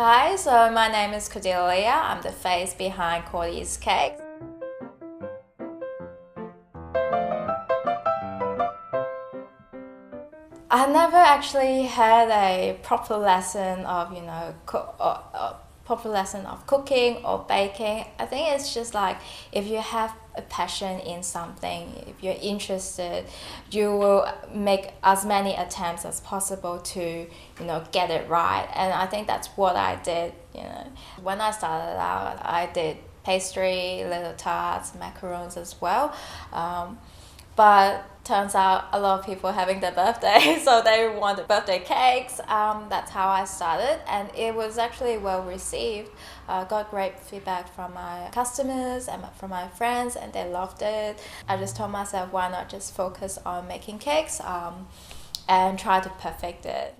Hi, so my name is Cordelia. I'm the face behind Cordy's Cakes. I never actually had a proper lesson of, proper lesson of cooking or baking. I think it's just like if you have a passion in something, if you're interested, you will make as many attempts as possible to, get it right. And I think that's what I did. When I started out, I did pastry, little tarts, macarons as well. But turns out a lot of people having their birthday, so they wanted birthday cakes. That's how I started, and it was actually well received. Got great feedback from my customers and from my friends, and they loved it. I just told myself, why not just focus on making cakes and try to perfect it.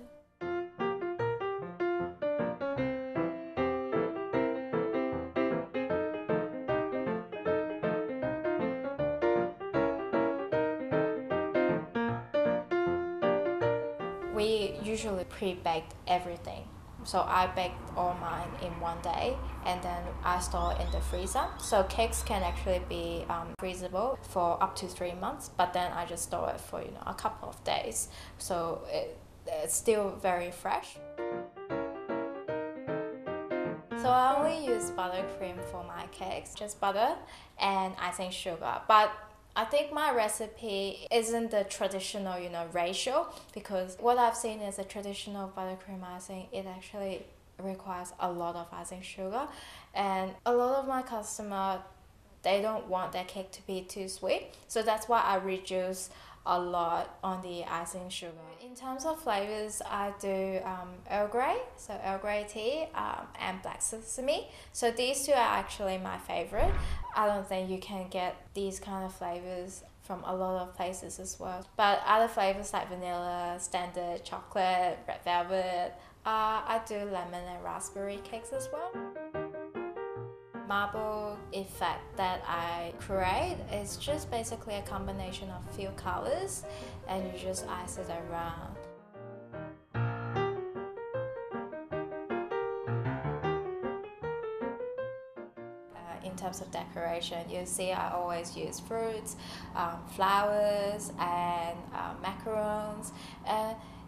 We usually pre-baked everything. So I baked all mine in one day and then I store it in the freezer. So cakes can actually be freezable for up to 3 months, but then I just store it for a couple of days. So it's still very fresh. So I only use buttercream for my cakes, just butter and icing sugar. But I think my recipe isn't the traditional, ratio, because what I've seen is a traditional buttercream icing, it actually requires a lot of icing sugar. And a lot of my customers, they don't want their cake to be too sweet. So that's why I reduce a lot on the icing sugar. In terms of flavors, I do Earl Grey, so Earl Grey tea, and black sesame. So these two are actually my favorite. I don't think you can get these kind of flavors from a lot of places as well. But other flavors like vanilla, standard, chocolate, red velvet, I do lemon and raspberry cakes as well. Marble effect that I create is just basically a combination of few colors and you just ice it around. In terms of decoration, you see I always use fruits, flowers and macarons.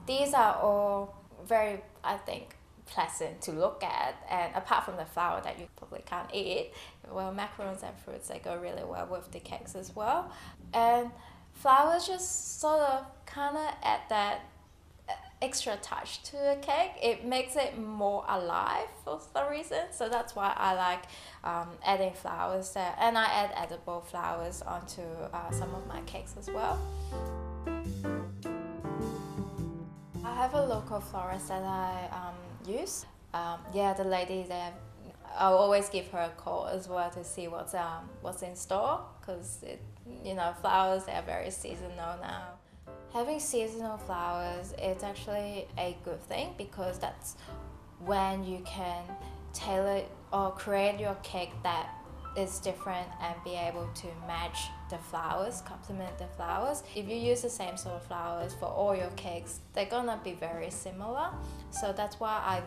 These are all very, I think, pleasant to look at, and apart from the flower that you probably can't eat, well, macarons and fruits, they go really well with the cakes as well. And flowers just sort of kind of add that extra touch to the cake. It makes it more alive for some reason, so that's why I like adding flowers there, and I add edible flowers onto some of my cakes as well. I have a local florist that I use. Yeah, the lady there, I'll always give her a call as well to see what's in store, because flowers, they're very seasonal now. Having seasonal flowers is actually a good thing, because that's when you can tailor or create your cake that is different and be able to match the flowers, complement the flowers. If you use the same sort of flowers for all your cakes, they're gonna be very similar. So that's why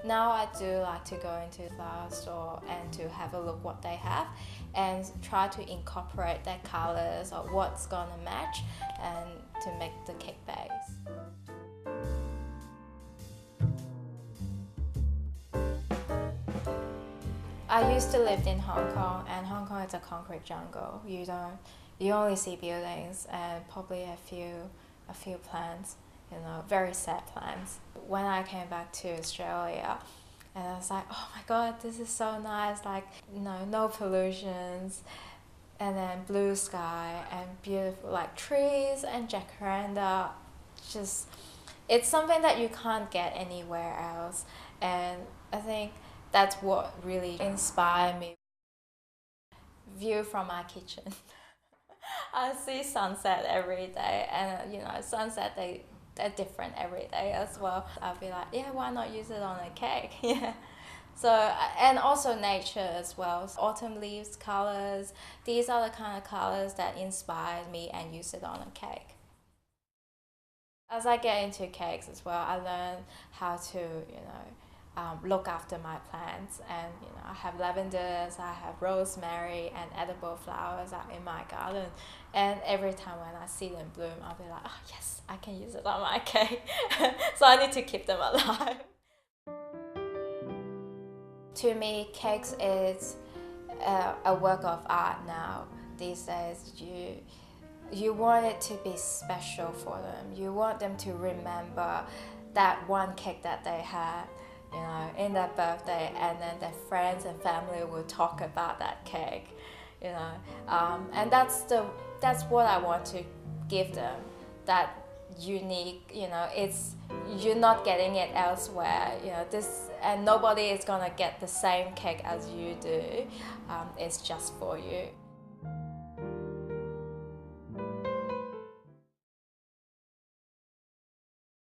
now I do like to go into the flower store and to have a look what they have and try to incorporate their colors or what's gonna match and to make the cake base. I used to live in Hong Kong, and Hong Kong is a concrete jungle. You only see buildings and probably a few plants, very sad plants. When I came back to Australia, and I was like, oh my god, this is so nice, like, no pollutions, and then blue sky and beautiful like trees and jacaranda. Just, it's something that you can't get anywhere else, and I think that's what really inspired me. View from my kitchen. I see sunset every day, and sunset they're different every day as well. I'll be like, yeah, why not use it on a cake? Yeah. So, and also nature as well. Autumn leaves colors. These are the kind of colors that inspired me and use it on a cake. As I get into cakes as well, I learn how to, look after my plants. And you know, I have lavenders, I have rosemary and edible flowers out in my garden, and every time when I see them bloom, I'll be like, oh yes, I can use it on my cake. So I need to keep them alive. To me, cakes is a work of art now. These days, you want it to be special for them. You want them to remember that one cake that they had, you know, in their birthday, and then their friends and family will talk about that cake, you know. And that's what I want to give them. That unique, you know, you're not getting it elsewhere, you know, and nobody is gonna get the same cake as you do. It's just for you.